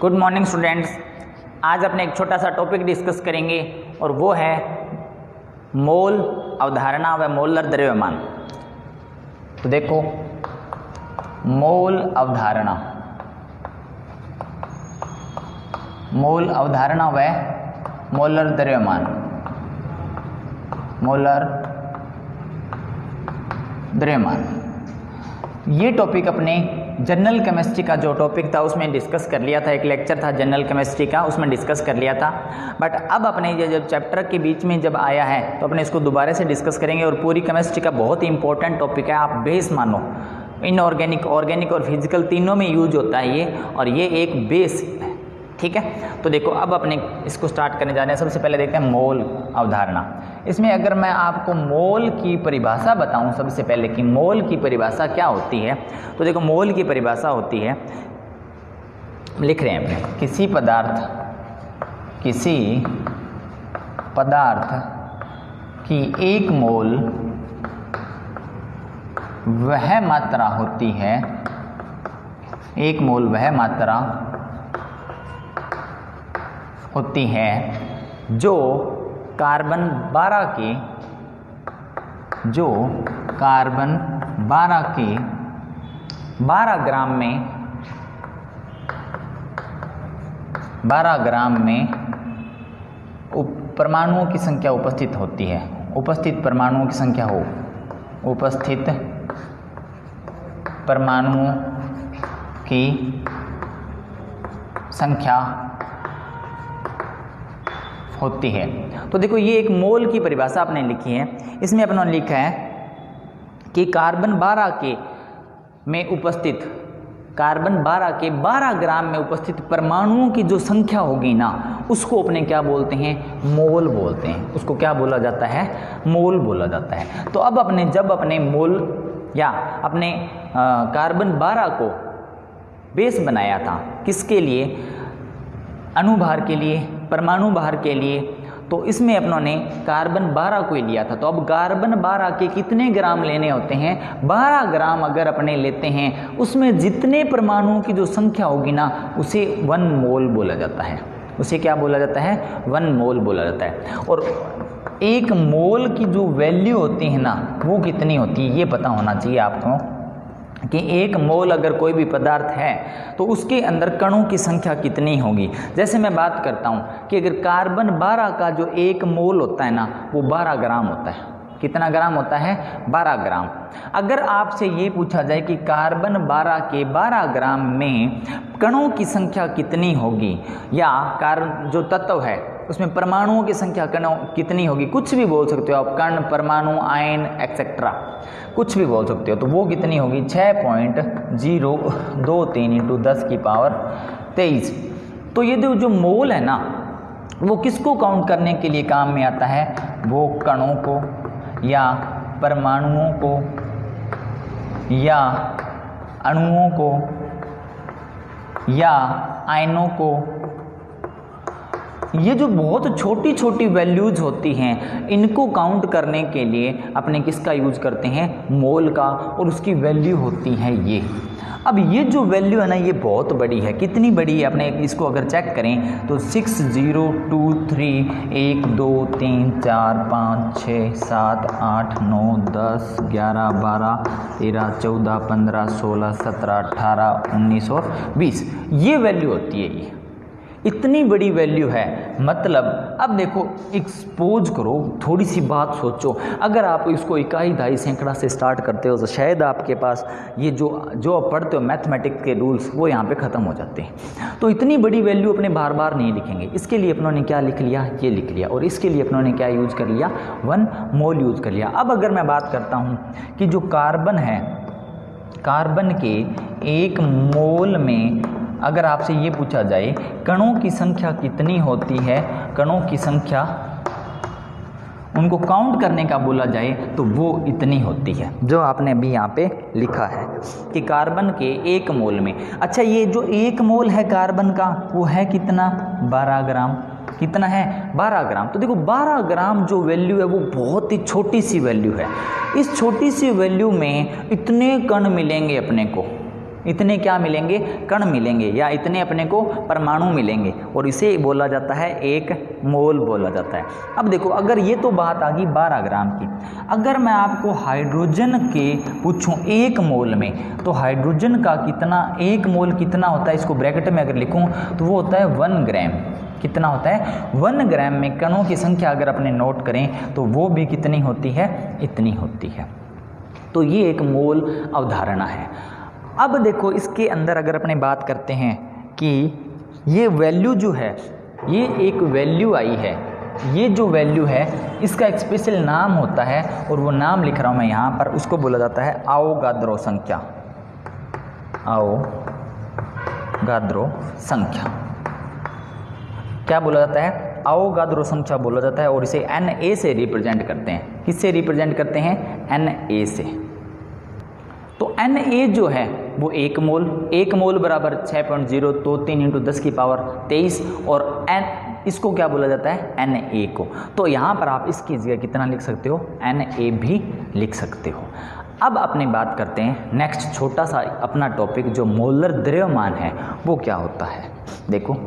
Good morning students. आज अपने एक छोटा सा टॉपिक डिस्कस करेंगे और वो है मोल अवधारणा व मोलर द्रव्यमान। तो देखो, मोल अवधारणा व मोलर द्रव्यमान, ये टॉपिक अपने जनरल केमिस्ट्री का जो टॉपिक था उसमें डिस्कस कर लिया था। एक लेक्चर था जनरल केमिस्ट्री का, उसमें डिस्कस कर लिया था। बट अब अपने ये जब चैप्टर के बीच में जब आया है तो अपने इसको दोबारा से डिस्कस करेंगे। और पूरी केमिस्ट्री का बहुत ही इंपॉर्टेंट टॉपिक है, आप बेस मानो। इनऑर्गेनिक, ऑर्गेनिक और फिजिकल तीनों में यूज होता है ये, और ये एक बेस है। ठीक है, तो देखो अब अपने इसको स्टार्ट करने जा रहे हैं। सबसे पहले देखते हैं मोल अवधारणा। इसमें अगर मैं आपको मोल की परिभाषा बताऊं सबसे पहले कि मोल की परिभाषा क्या होती है, तो देखो मोल की परिभाषा होती है, लिख रहे हैं अपने, किसी पदार्थ की एक मोल वह मात्रा होती है, एक मोल वह मात्रा होती है जो कार्बन 12 के 12 ग्राम में परमाणुओं की संख्या उपस्थित होती है। उपस्थित परमाणुओं की संख्या होती है। तो देखो ये एक मोल की परिभाषा आपने लिखी है। इसमें अपना लिखा है कि कार्बन 12 के 12 ग्राम में उपस्थित परमाणुओं की जो संख्या होगी ना, उसको अपने क्या बोलते हैं, मोल बोलते हैं। उसको क्या बोला जाता है, मोल बोला जाता है। तो अब जब अपने मोल या अपने कार्बन 12 को बेस बनाया था, किसके लिए, अणुभार के लिए, परमाणु भार के लिए, तो इसमें अपनों ने कार्बन 12 को ही लिया था। तो अब कार्बन 12 के कितने ग्राम लेने होते हैं, 12 ग्राम अगर अपने लेते हैं, उसमें जितने परमाणुओं की जो संख्या होगी ना, उसे 1 मोल बोला जाता है। उसे क्या बोला जाता है, 1 मोल बोला जाता है। और एक मोल की जो वैल्यू होती है ना, वो कितनी होती है, ये पता होना चाहिए आपको कि एक मोल अगर कोई भी पदार्थ है तो उसके अंदर कणों की संख्या कितनी होगी। जैसे मैं बात करता हूँ कि अगर कार्बन 12 का जो एक मोल होता है ना, वो 12 ग्राम होता है। कितना ग्राम होता है, 12 ग्राम। अगर आपसे ये पूछा जाए कि कार्बन 12 के 12 ग्राम में कणों की संख्या कितनी होगी, या कार्बन जो तत्व है उसमें परमाणुओं की संख्या कितनी होगी, कुछ भी बोल सकते हो आप, कण, परमाणु, आयन एक्सेट्रा, कुछ भी बोल सकते हो, तो वो कितनी होगी, 6.023 × 10⁻23। तो ये जो मोल है ना, वो किसको काउंट करने के लिए काम में आता है, वो कणों को या परमाणुओं को या अणुओं को या आयनों को। ये जो बहुत छोटी छोटी वैल्यूज होती हैं, इनको काउंट करने के लिए अपने किसका यूज करते हैं, मोल का, और उसकी वैल्यू होती है ये। अब ये जो वैल्यू है ना, ये बहुत बड़ी है। कितनी बड़ी है, अपने इसको अगर चेक करें तो 6023 1 2 3 4 5 6 7 8 9 10 11 12 13 14 15 16 17 18 19 और 20, ये वैल्यू होती है। ये इतनी बड़ी वैल्यू है, मतलब अब देखो, एक्सपोज करो, थोड़ी सी बात सोचो। अगर आप इसको इकाई, दहाई, सैकड़ा से स्टार्ट करते हो तो शायद आपके पास ये जो आप पढ़ते हो मैथमेटिक्स के रूल्स, वो यहाँ पे ख़त्म हो जाते हैं। तो इतनी बड़ी वैल्यू अपने बार बार नहीं लिखेंगे। इसके लिए अपनों ने क्या लिख लिया, ये लिख लिया, और इसके लिए अपनों ने क्या यूज कर लिया, 1 मोल यूज कर लिया। अब अगर मैं बात करता हूँ कि जो कार्बन है, कार्बन के एक मोल में अगर आपसे ये पूछा जाए कणों की संख्या कितनी होती है, कणों की संख्या उनको काउंट करने का बोला जाए तो वो इतनी होती है, जो आपने अभी यहाँ पे लिखा है कि कार्बन के एक मोल में। अच्छा, ये जो एक मोल है कार्बन का, वो है कितना, 12 ग्राम। कितना है, 12 ग्राम। तो देखो 12 ग्राम जो वैल्यू है वो बहुत ही छोटी सी वैल्यू है। इस छोटी सी वैल्यू में इतने कण मिलेंगे अपने को, इतने क्या मिलेंगे, कण मिलेंगे, या इतने अपने को परमाणु मिलेंगे, और इसे बोला जाता है एक मोल बोला जाता है। अब देखो, अगर ये तो बात आ गई 12 ग्राम की, अगर मैं आपको हाइड्रोजन के पूछूं 1 मोल में, तो हाइड्रोजन का कितना, 1 मोल कितना होता है, इसको ब्रैकेट में अगर लिखूं तो वो होता है 1 ग्राम। कितना होता है, 1 ग्राम में कणों की संख्या अगर अपने नोट करें तो वो भी कितनी होती है, इतनी होती है। तो ये एक मोल अवधारणा है। अब देखो, इसके अंदर अगर अपने बात करते हैं कि ये वैल्यू जो है, ये एक वैल्यू आई है, ये जो वैल्यू है इसका एक स्पेशल नाम होता है, और वो नाम लिख रहा हूँ मैं यहाँ पर, उसको बोला जाता है आवोगाद्रो संख्या। आवोगाद्रो संख्या क्या बोला जाता है, आवोगाद्रो संख्या बोला जाता है, और इसे Na से रिप्रेजेंट करते हैं। किससे रिप्रेजेंट करते हैं, Na से। तो Na जो है वो 1 मोल बराबर 6.0, तो 3 × 10 की पावर 23, और इसको क्या बोला जाता है, Na को। तो यहाँ पर आप इसकी जगह कितना लिख सकते हो, Na भी लिख सकते हो। अब अपनी बात करते हैं नेक्स्ट छोटा सा अपना टॉपिक, जो मोलर द्रव्यमान है वो क्या होता है। देखो,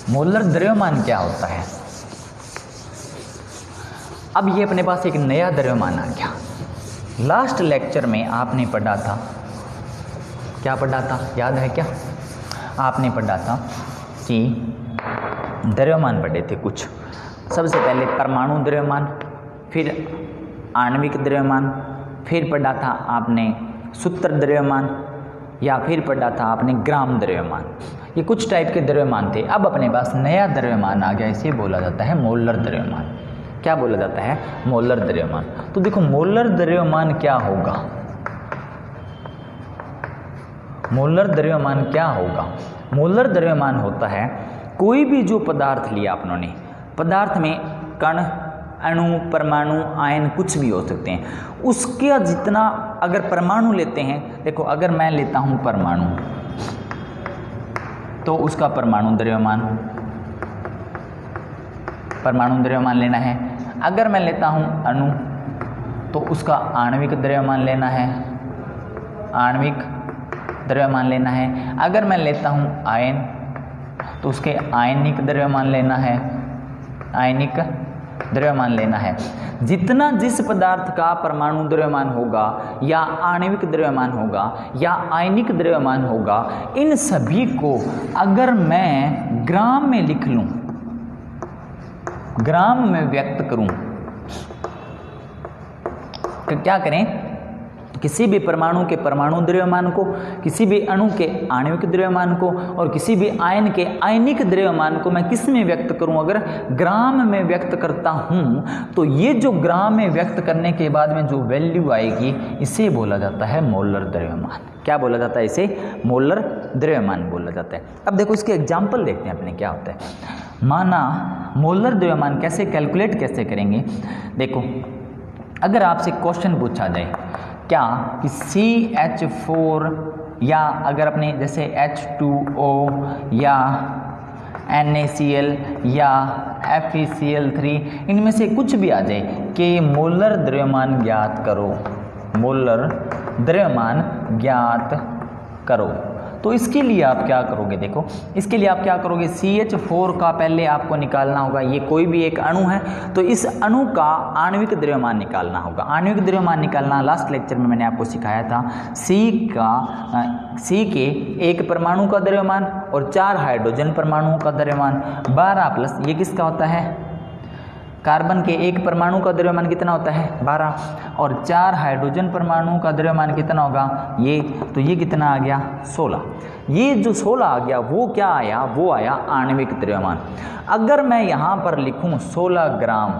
मोलर द्रव्यमान क्या होता है। अब ये अपने पास एक नया द्रव्यमान आ गया। लास्ट लेक्चर में आपने पढ़ा था, क्या पढ़ा था, याद है क्या? आपने पढ़ा था कि द्रव्यमान पढ़े थे कुछ। सबसे पहले परमाणु द्रव्यमान, फिर आणविक द्रव्यमान, फिर पढ़ा था आपने सूत्र द्रव्यमान, या फिर पढ़ा था आपने ग्राम द्रव्यमान। ये कुछ टाइप के द्रव्यमान थे। अब अपने पास नया द्रव्यमान आ गया, इसे बोला जाता है मोलर द्रव्यमान। क्या बोला जाता है, मोलर द्रव्यमान। तो देखो, मोलर द्रव्यमान क्या होगा, मोलर द्रव्यमान क्या होगा। मोलर द्रव्यमान होता है कोई भी जो पदार्थ लिया आपने, पदार्थ में कण, अणु, परमाणु, आयन कुछ भी हो सकते हैं, उसका जितना, अगर परमाणु लेते हैं, देखो अगर मैं लेता हूं परमाणु तो उसका परमाणु द्रव्यमान लेना है। अगर मैं लेता हूं अणु तो उसका आणविक द्रव्यमान लेना है, आणविक द्रव्यमान लेना है। अगर मैं लेता हूं आयन तो उसके आयनिक द्रव्यमान लेना है, आयनिक द्रव्यमान लेना है। जितना जिस पदार्थ का परमाणु द्रव्यमान होगा, या आणविक द्रव्यमान होगा, या आयनिक द्रव्यमान होगा, इन सभी को अगर मैं ग्राम में लिख लूं, ग्राम में व्यक्त करूं, तो क्या करें, किसी भी परमाणु के परमाणु द्रव्यमान को, किसी भी अणु के आणविक द्रव्यमान को, और किसी भी आयन के आयनिक द्रव्यमान को मैं किस में व्यक्त करूं, अगर ग्राम में व्यक्त करता हूं, तो ये जो ग्राम में व्यक्त करने के बाद में जो वैल्यू आएगी, इसे बोला जाता है मोलर द्रव्यमान। क्या बोला जाता है, इसे मोलर द्रव्यमान बोला जाता है। अब देखो, इसके एग्जाम्पल देखते हैं अपने क्या होता है। माना मोलर द्रव्यमान कैसे कैलकुलेट कैसे करेंगे। देखो, अगर आपसे क्वेश्चन पूछा जाए क्या कि CH4, या अगर अपने जैसे H2O, या NaCl, या FeCl3, इनमें से कुछ भी आ जाए कि मोलर द्रव्यमान ज्ञात करो, मोलर द्रव्यमान ज्ञात करो, तो इसके लिए आप क्या करोगे। देखो, इसके लिए आप क्या करोगे, CH4 का पहले आपको निकालना होगा। ये कोई भी एक अणु है, तो इस अणु का आणविक द्रव्यमान निकालना होगा। आणविक द्रव्यमान निकालना लास्ट लेक्चर में मैंने आपको सिखाया था। C के एक परमाणु का द्रव्यमान और 4 हाइड्रोजन परमाणुओं का द्रव्यमान 12 प्लस ये किसका होता है, कार्बन के एक परमाणु का द्रव्यमान कितना होता है, 12, और 4 हाइड्रोजन परमाणुओं का द्रव्यमान कितना होगा, ये, तो ये कितना आ गया, 16। ये जो 16 आ गया वो क्या आया, वो आया आणविक द्रव्यमान। अगर मैं यहाँ पर लिखूँ 16 ग्राम,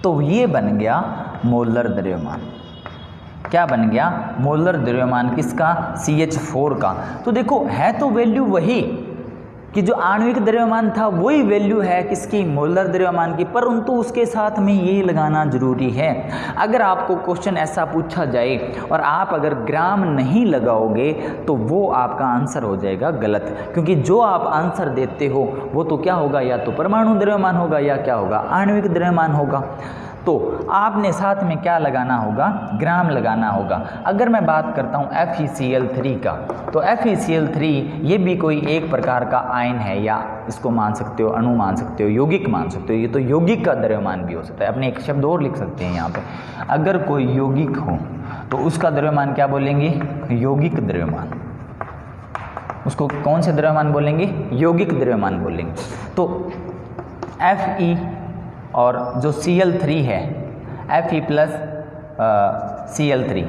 तो ये बन गया मोलर द्रव्यमान। क्या बन गया, मोलर द्रव्यमान किसका, CH4 का। तो देखो, है तो वैल्यू वही कि जो आणविक द्रव्यमान था, वही वैल्यू है किसकी, मोलर द्रव्यमान की, परंतु उसके साथ में ये लगाना जरूरी है। अगर आपको क्वेश्चन ऐसा पूछा जाए और आप अगर ग्राम नहीं लगाओगे तो वो आपका आंसर हो जाएगा गलत, क्योंकि जो आप आंसर देते हो वो तो क्या होगा, या तो परमाणु द्रव्यमान होगा, या क्या होगा, आणविक द्रव्यमान होगा। तो आपने साथ में क्या लगाना होगा, ग्राम लगाना होगा। अगर मैं बात करता हूँ FeCl3 का, तो FeCl3 ये भी कोई एक प्रकार का आयन है, या इसको मान सकते हो अणु मान सकते हो, यौगिक मान सकते हो। ये तो यौगिक का द्रव्यमान भी हो सकता है। अपने एक शब्द और लिख सकते हैं यहाँ पे, अगर कोई यौगिक हो तो उसका द्रव्यमान क्या बोलेंगे, यौगिक द्रव्यमान। उसको कौन से द्रव्यमान बोलेंगे, यौगिक द्रव्यमान बोलेंगे। तो Fe और जो Cl3 है, Fe प्लस Cl3,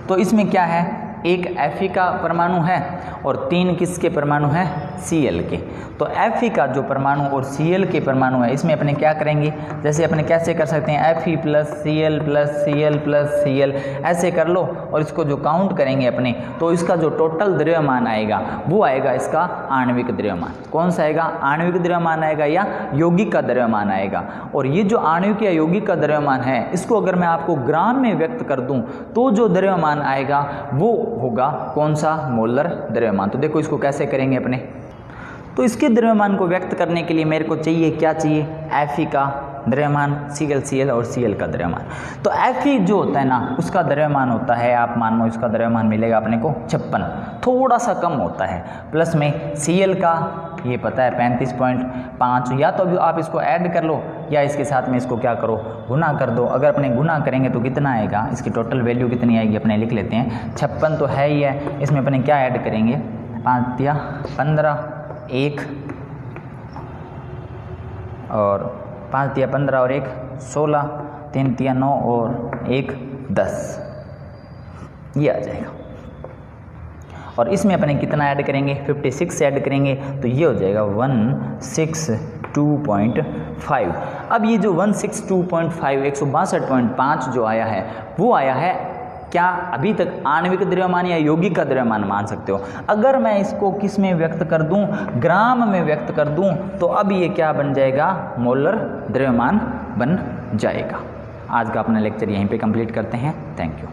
तो इसमें क्या है, एक Fe का परमाणु है और 3 किसके परमाणु हैं, Cl के। तो Fe का जो परमाणु और Cl के परमाणु है, इसमें अपने क्या करेंगे, जैसे अपने कैसे कर सकते हैं, Fe plus Cl plus Cl plus Cl, ऐसे कर लो और इसको जो काउंट करेंगे अपने, तो इसका जो टोटल द्रव्यमान आएगा वो आएगा इसका आणविक द्रव्यमान। कौन सा आएगा, आणविक द्रव्यमान आएगा या यौगिक का द्रव्यमान आएगा। और ये जो आणविक या यौगिक का द्रव्यमान है, इसको अगर मैं आपको ग्राम में व्यक्त कर दूं तो जो द्रव्यमान आएगा वो होगा कौन सा, मोलर द्रव्यमान। तो देखो इसको कैसे करेंगे अपने, तो इसके द्रव्यमान को व्यक्त करने के लिए मेरे को चाहिए, क्या चाहिए, Fe का द्रव्यमान, Cl और Cl का द्रव्यमान। तो Fe जो होता है ना, उसका द्रव्यमान होता है, आप मान लो इसका द्रव्यमान मिलेगा अपने को 56, थोड़ा सा कम होता है। प्लस में Cl का ये पता है 35.5, या तो अभी आप इसको ऐड कर लो या इसके साथ में इसको क्या करो, गुना कर दो। अगर अपने गुना करेंगे तो कितना आएगा, इसकी टोटल वैल्यू कितनी आएगी अपने लिख लेते हैं। 56 तो है ही है, इसमें अपने क्या ऐड करेंगे, 5 या 15, 1 और 5 या 15 और 1 16, 3 या 9 और 1 10, ये आ जाएगा। और इसमें अपने कितना ऐड करेंगे, 56 ऐड करेंगे, तो ये हो जाएगा 162.5। अब ये जो 162.5 162.5 जो आया है, वो आया है क्या, अभी तक आणविक द्रव्यमान या यौगिक का द्रव्यमान मान सकते हो। अगर मैं इसको किस में व्यक्त कर दूं, ग्राम में व्यक्त कर दूं, तो अब ये क्या बन जाएगा, मोलर द्रव्यमान बन जाएगा। आज का अपना लेक्चर यहीं पे कंप्लीट करते हैं। Thank you.